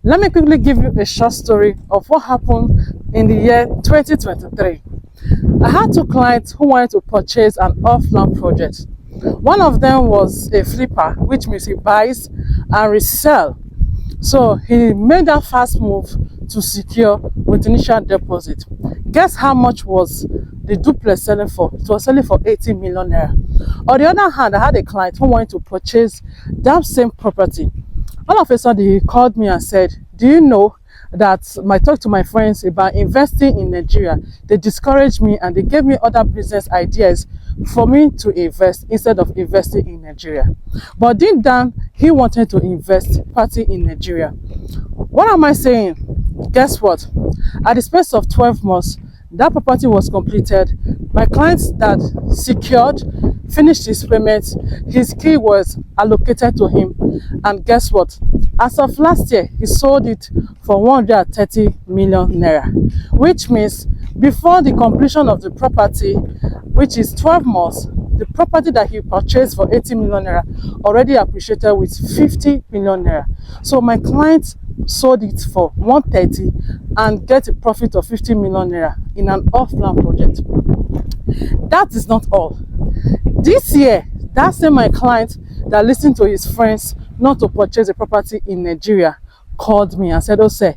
Let me quickly give you a short story of what happened in the year 2023. I had two clients who wanted to purchase an off-land project. One of them was a flipper, which means he buys and resell. So he made that fast move to secure with initial deposit. Guess how much was the duplex selling for? It was selling for 80 million naira. On the other hand, I had a client who wanted to purchase that same property. All of a sudden, he called me and said, do you know that I talked to my friends about investing in Nigeria? They discouraged me and they gave me other business ideas for me to invest instead of investing in Nigeria. But deep down, he wanted to invest party in Nigeria. What am I saying? Guess what? At the space of 12 months, that property was completed. My client that secured finished his payments. His key was allocated to him. And guess what? As of last year, he sold it for 130 million naira, which means before the completion of the property, which is 12 months, the property that he purchased for 80 million naira already appreciated with 50 million naira. So my client sold it for 130 and get a profit of 50 million naira in an off-land project. That is not all. This year, that same my client that listened to his friends not to purchase a property in Nigeria called me and said, oh sir,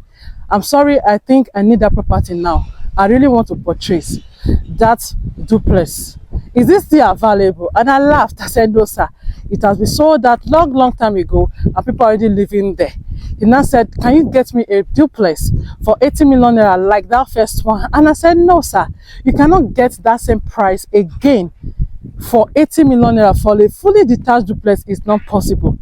I'm sorry, I think I need that property now. I really want to purchase that duplex. Is this still available? And I laughed. I said, no sir, it has been sold that long time ago and people are already living there. He now said, can you get me a duplex for 80 million naira like that first one? And I said, no sir, you cannot get that same price again for 80 million naira for a fully detached duplex. Is not possible.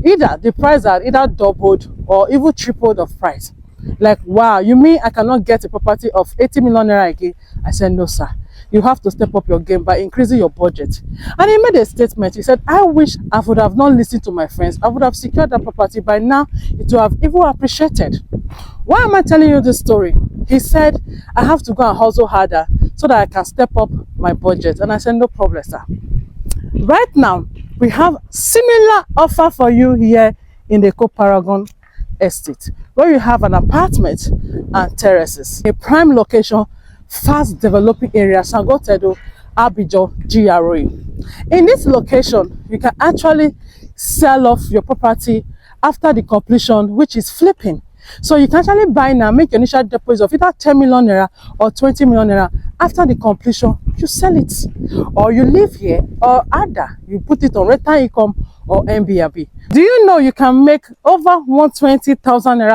Either the price are either doubled or even tripled of price. Like, wow, you mean I cannot get a property of 80 million naira again? I said, no sir, you have to step up your game by increasing your budget. And he made a statement. He said, I wish I would have not listened to my friends. I would have secured that property by now. It would have even appreciated. Why am I telling you this story? He said, I have to go and hustle harder so that I can step up my budget. And I said, no problem, sir. Right now, we have similar offer for you here in the Eko Paragon Estate, where you have an apartment and terraces. A prime location, fast developing area, Sango Tedo, Abijo, GRA. In this location, you can actually sell off your property after the completion, which is flipping. So you can actually buy now, make your initial deposit of either 10 million naira or 20 million naira. After the completion, you sell it. Or you live here, or either you put it on rental income or Airbnb. Do you know you can make over 120,000 naira